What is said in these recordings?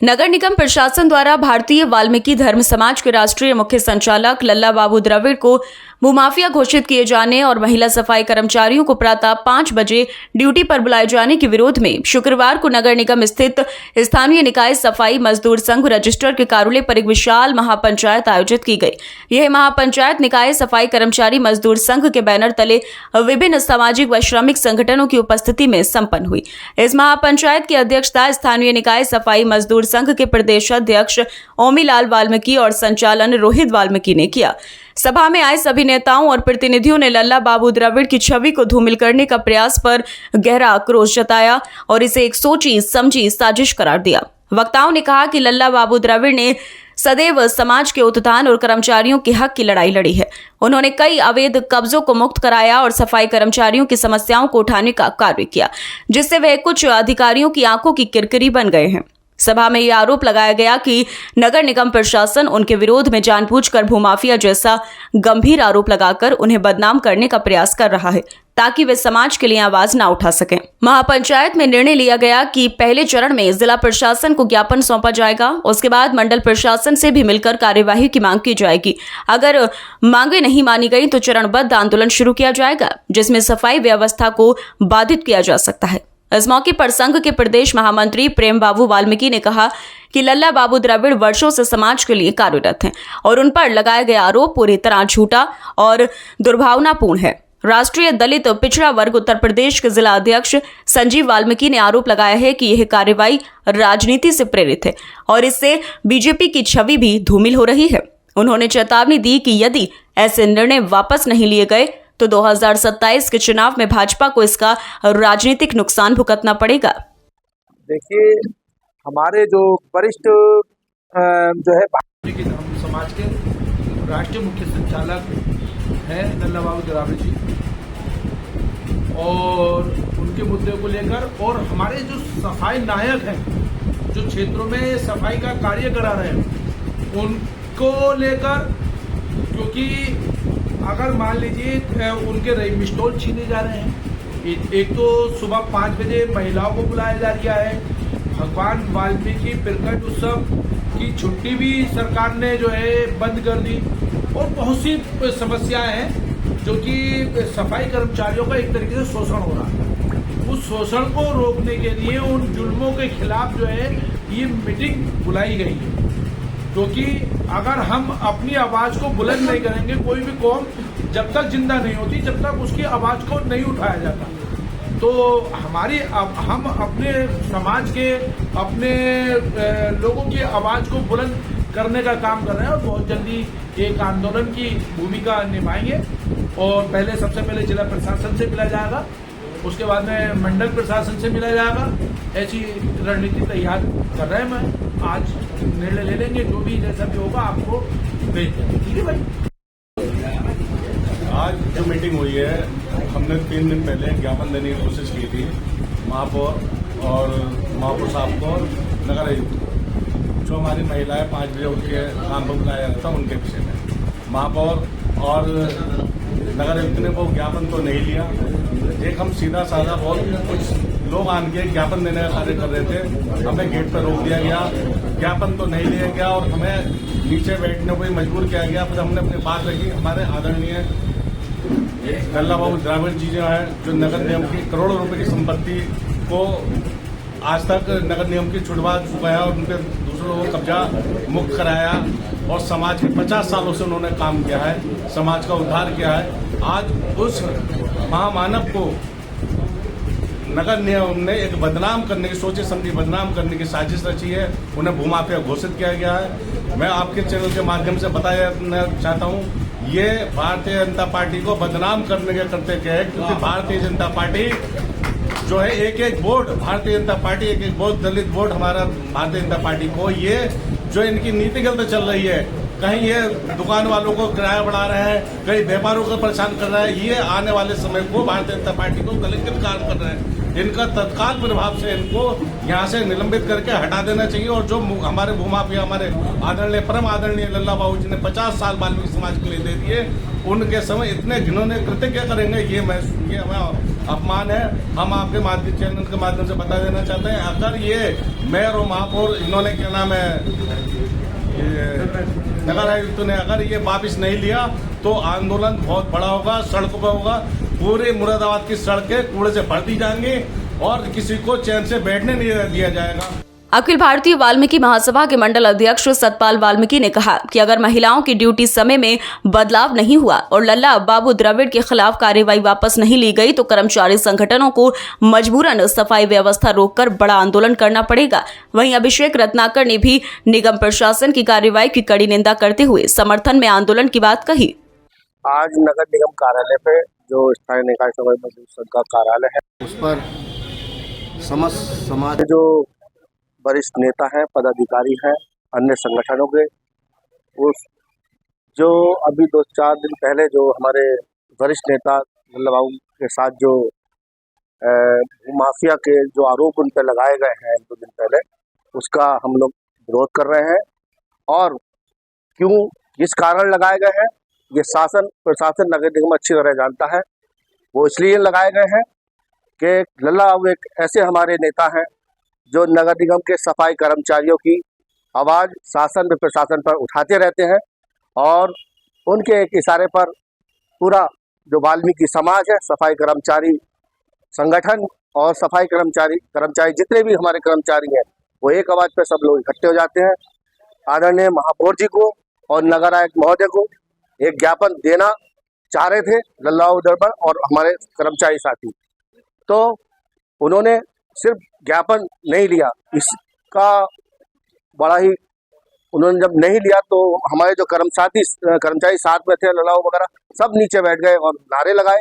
नगर निगम प्रशासन द्वारा भारतीय वाल्मीकि धर्म समाज के राष्ट्रीय मुख्य संचालक लल्ला बाबू द्रविड़ को भूमाफिया घोषित किए जाने और महिला सफाई कर्मचारियों को प्रातः 5 बजे ड्यूटी पर बुलाए जाने के विरोध में शुक्रवार को नगर निगम स्थित स्थानीय निकाय सफाई मजदूर संघ रजिस्ट्रार के कार्यालय पर एक विशाल महापंचायत आयोजित की गई। यह महापंचायत निकाय सफाई कर्मचारी मजदूर संघ के बैनर तले विभिन्न सामाजिक व श्रमिक संगठनों की उपस्थिति में संपन्न हुई। इस महापंचायत की अध्यक्षता स्थानीय निकाय सफाई मजदूर संघ के प्रदेश अध्यक्ष ओमीलाल वाल्मीकि और संचालन रोहित वाल्मीकि ने किया। सभा में आए सभी नेताओं और प्रतिनिधियों ने लल्ला बाबू द्रविड़ की छवि को धूमिल करने का प्रयास पर गहरा आक्रोश जताया और इसे एक सोची समझी साजिश करार दिया। वक्ताओं ने कहा कि लल्ला बाबू द्रविड़ ने सदैव समाज के उत्थान और कर्मचारियों के हक की लड़ाई लड़ी है। उन्होंने कई अवैध कब्जों को मुक्त कराया और सफाई कर्मचारियों की समस्याओं को उठाने का कार्य किया, जिससे वह कुछ अधिकारियों की आंखों की किरकिरी बन गए हैं। सभा में यह आरोप लगाया गया कि नगर निगम प्रशासन उनके विरोध में जानबूझकर भूमाफिया जैसा गंभीर आरोप लगाकर उन्हें बदनाम करने का प्रयास कर रहा है, ताकि वे समाज के लिए आवाज न उठा सकें। महापंचायत में निर्णय लिया गया कि पहले चरण में जिला प्रशासन को ज्ञापन सौंपा जाएगा। उसके बाद मंडल प्रशासन से भी मिलकर कार्यवाही की मांग की जाएगी। अगर मांगे नहीं मानी गई तो चरणबद्ध आंदोलन शुरू किया जाएगा, जिसमें सफाई व्यवस्था को बाधित किया जा सकता है। इस मौके पर संघ के प्रदेश महामंत्री प्रेम बाबू वाल्मीकि ने कहा कि लल्ला बाबू द्रविड़ वर्षों से समाज के लिए कार्यरत हैं और उन पर लगाया गया आरोप पूरी तरह झूठा और दुर्भावनापूर्ण है। राष्ट्रीय दलित पिछड़ा वर्ग उत्तर प्रदेश के जिला अध्यक्ष संजीव वाल्मीकि ने आरोप लगाया है कि यह कार्रवाई राजनीति से प्रेरित है और इससे बीजेपी की छवि भी धूमिल हो रही है। उन्होंने चेतावनी दी कि यदि ऐसे निर्णय वापस नहीं लिए गए तो 2027 के चुनाव में भाजपा को इसका राजनीतिक नुकसान भुगतना पड़ेगा। देखिए, हमारे जो वरिष्ठ जो है वाल्मीकि धर्म समाज के राष्ट्रीय मुख्य संचालक हैं लल्ला बाबू द्रविड़ जी, और उनके मुद्दे को लेकर और हमारे जो सफाई नायक हैं, जो क्षेत्रों में सफाई का कार्य करा रहे हैं, उनको लेकर, क्योंकि अगर मान लीजिए उनके रजिस्टर छीने जा रहे हैं। एक तो सुबह 5 बजे महिलाओं को बुलाया जा रहा है। भगवान वाल्मीकि प्रकट उत्सव की छुट्टी भी सरकार ने जो है बंद कर दी, और बहुत सी समस्याएं हैं जो कि सफाई कर्मचारियों का एक तरीके से शोषण हो रहा है। उस शोषण को रोकने के लिए, उन जुल्मों के खिलाफ जो है ये मीटिंग बुलाई गई है, क्योंकि अगर हम अपनी आवाज को बुलंद नहीं करेंगे, कोई भी कौम जब तक जिंदा नहीं होती, जब तक उसकी आवाज को नहीं उठाया जाता, तो हम अपने समाज के, अपने लोगों की आवाज को बुलंद करने का काम कर रहे हैं और बहुत जल्दी एक आंदोलन की भूमिका निभाएंगे। और सबसे पहले जिला प्रशासन से मिला जाएगा, उसके बाद में मंडल प्रशासन से मिला जाएगा। ऐसी रणनीति तैयार कर रहे हैं। मैं आज निर्णय ले लेंगे, जो भी जैसा भी होगा आपको भेज देंगे। ठीक है भाई। आज जो मीटिंग हुई है, हमने 3 दिन पहले ज्ञापन देने की कोशिश की थी महापौर और महापौर साहब को, नगर आयुक्त, जो हमारी महिलाएं 5 बजे उठ के काम पर बुलाया जाता था उनके विषय में। महापौर और नगर आयुक्त ने वो ज्ञापन तो नहीं लिया। एक हम सीधा साधा बहुत कुछ लोग आन के ज्ञापन देने का कार्य कर रहे थे, हमें गेट पर रोक दिया गया, ज्ञापन तो नहीं लिया गया और हमें नीचे बैठने को मजबूर किया गया। फिर हमने अपनी बात रखी। हमारे आदरणीय लल्ला बाबू द्रविड़ जी जो है, जो नगर निगम की करोड़ों रुपए की संपत्ति को आज तक नगर निगम की छुड़वा चुका है और उनके दूसरों को कब्जा मुक्त कराया और समाज के 50 सालों से उन्होंने काम किया है, समाज का उद्धार किया है। आज उस महामानव को नगर निगम ने एक बदनाम करने की, सोचे समझी बदनाम करने की साजिश रची है। उन्हें भूमाफिया घोषित किया गया है। मैं आपके चैनल के माध्यम से बताना चाहता हूं, ये भारतीय जनता पार्टी को बदनाम करने के करते क्या है, क्योंकि भारतीय जनता पार्टी जो है एक वोट, भारतीय जनता पार्टी एक वोट, दलित वोट हमारा भारतीय जनता पार्टी को, ये जो इनकी नीति गलत चल रही है, कहीं ये दुकान वालों को किराया बढ़ा रहे हैं, कहीं व्यापारियों को परेशान कर रहा है। ये आने वाले समय को भारतीय जनता पार्टी को कलंकित काम कर रहे हैं। इनका तत्काल प्रभाव से इनको यहाँ से निलंबित करके हटा देना चाहिए। और जो हमारे भूमाफिया, हमारे आदरणीय परम आदरणीय लल्ला बाबू जी ने 50 साल वाल्मीकि समाज के लिए दे दिए, उनके समय इतने घिनौने कृत्य क्या करेंगे, ये हमें अपमान है। हम आपके माध्यम चैनल के माध्यम से बता देना चाहते हैं, अगर ये मेयर और महापौर इन्होंने क्या नाम है नगर आयुक्त ने अगर ये वापिस नहीं लिया तो आंदोलन बहुत बड़ा होगा, सड़कों पर होगा। पूरे मुरादाबाद की सड़कें कूड़े से भर दी जाएंगी और किसी को चैन से बैठने नहीं दिया जाएगा। अखिल भारतीय वाल्मीकि महासभा के मंडल अध्यक्ष सतपाल वाल्मीकि ने कहा कि अगर महिलाओं की ड्यूटी समय में बदलाव नहीं हुआ और लल्ला बाबू द्रविड़ के खिलाफ कार्रवाई वापस नहीं ली गई तो कर्मचारी संगठनों को मजबूरन सफाई व्यवस्था रोककर बड़ा आंदोलन करना पड़ेगा। वहीं अभिषेक रत्नाकर ने भी निगम प्रशासन की कार्रवाई की कड़ी निंदा करते हुए समर्थन में आंदोलन की बात कही। आज नगर निगम कार्यालय पे जो स्थानीय निकाय सभा मजदूर संघ का कार्यालय है, उस पर समस्त समाज जो वरिष्ठ नेता हैं, पदाधिकारी हैं, अन्य संगठनों के, उस जो अभी 2-4 दिन पहले जो हमारे वरिष्ठ नेता लल्ला बाबू के साथ जो माफिया के जो आरोप उन पर लगाए गए हैं 1-2 दिन पहले, उसका हम लोग विरोध कर रहे हैं। और क्यों, किस कारण लगाए गए हैं, ये शासन प्रशासन नगर निगम अच्छी तरह जानता है। वो इसलिए लगाए गए हैं कि लल्ला बाबू एक ऐसे हमारे नेता हैं जो नगर निगम के सफाई कर्मचारियों की आवाज़ शासन व प्रशासन पर उठाते रहते हैं और उनके एक इशारे पर पूरा जो वाल्मीकि समाज है, सफाई कर्मचारी संगठन और सफाई कर्मचारी जितने भी हमारे कर्मचारी हैं, वो एक आवाज़ पर सब लोग इकट्ठे हो जाते हैं। आदरणीय महापौर जी को और नगर आयुक्त महोदय को एक ज्ञापन देना चाह रहे थे लल्ला बाबू द्रविड़ और हमारे कर्मचारी साथी, तो उन्होंने सिर्फ ज्ञापन नहीं लिया, इसका बड़ा ही उन्होंने जब नहीं लिया तो हमारे जो कर्मचारी साथ में थे, लल्ला वगैरह सब नीचे बैठ गए और नारे लगाए।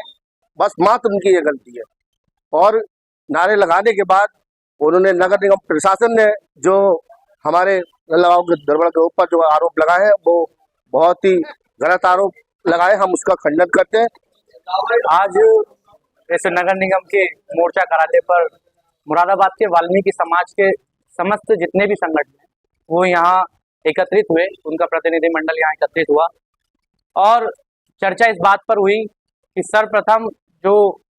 बस मात्र उनकी ये गलती है। और नारे लगाने के बाद उन्होंने नगर निगम प्रशासन ने जो हमारे लल्ला बाबू द्रविड़ के ऊपर जो आरोप लगाए हैं, वो बहुत ही गलत आरोप लगाए, हम उसका खंडन करते हैं। आज इस नगर निगम के मोर्चा कार्यालय पर मुरादाबाद के वाल्मीकि समाज के समस्त जितने भी संगठन हैं वो यहाँ एकत्रित हुए, उनका प्रतिनिधिमंडल यहाँ एकत्रित हुआ और चर्चा इस बात पर हुई कि सर्वप्रथम जो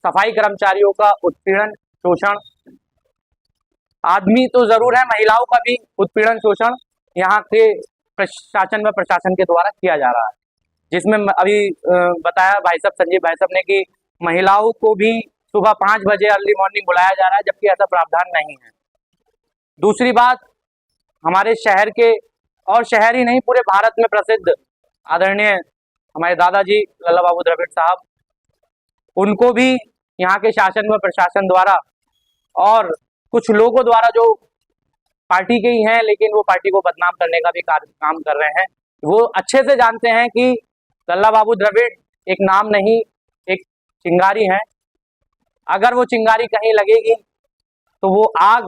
सफाई कर्मचारियों का उत्पीड़न शोषण, आदमी तो जरूर है, महिलाओं का भी उत्पीड़न शोषण यहाँ के शासन व प्रशासन के द्वारा किया जा रहा है, जिसमें अभी बताया भाई साहब, संजय भाई साहब ने कि महिलाओं को भी सुबह 5 बजे अर्ली मॉर्निंग बुलाया जा रहा है, जबकि ऐसा प्रावधान नहीं है। दूसरी बात, हमारे शहर के और शहर ही नहीं पूरे भारत में प्रसिद्ध आदरणीय हमारे दादाजी लल्ला बाबू द्रविड़ साहब, उनको भी यहाँ के शासन व प्रशासन द्वारा और कुछ लोगों द्वारा जो पार्टी के ही हैं लेकिन वो पार्टी को बदनाम करने का भी काम कर रहे हैं। वो अच्छे से जानते हैं कि लल्ला बाबू द्रविड़ एक नाम नहीं, एक चिंगारी है। अगर वो चिंगारी कहीं लगेगी तो वो आग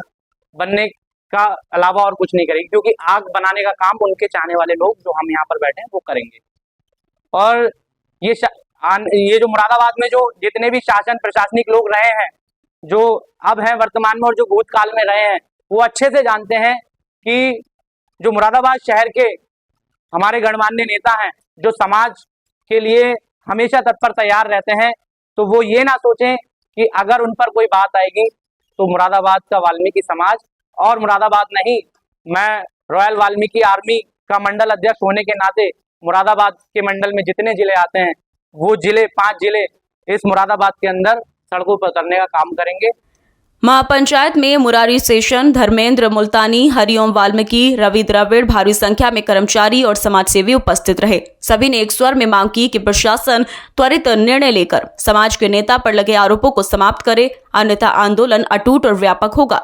बनने का अलावा और कुछ नहीं करेगी, क्योंकि आग बनाने का काम उनके चाहने वाले लोग जो हम यहाँ पर बैठे हैं वो करेंगे। और ये जो मुरादाबाद में जो जितने भी शासन प्रशासनिक लोग रहे हैं, जो अब हैं वर्तमान में और जो भूतकाल में रहे हैं, वो अच्छे से जानते हैं कि जो मुरादाबाद शहर के हमारे गणमान्य नेता हैं, जो समाज के लिए हमेशा तत्पर तैयार रहते हैं, तो वो ये ना सोचें कि अगर उन पर कोई बात आएगी तो मुरादाबाद का वाल्मीकि समाज, और मुरादाबाद नहीं, मैं रॉयल वाल्मीकि आर्मी का मंडल अध्यक्ष होने के नाते मुरादाबाद के मंडल में जितने जिले आते हैं वो जिले 5 जिले इस मुरादाबाद के अंदर सड़कों पर करने का काम करेंगे। महापंचायत में मुरारी सेशन, धर्मेंद्र मुल्तानी, हरिओम वाल्मीकि, रवि द्रविड़ भारी संख्या में कर्मचारी और समाजसेवी उपस्थित रहे। सभी ने एक स्वर में मांग की कि प्रशासन त्वरित निर्णय लेकर समाज के नेता पर लगे आरोपों को समाप्त करे, अन्यथा आंदोलन अटूट और व्यापक होगा।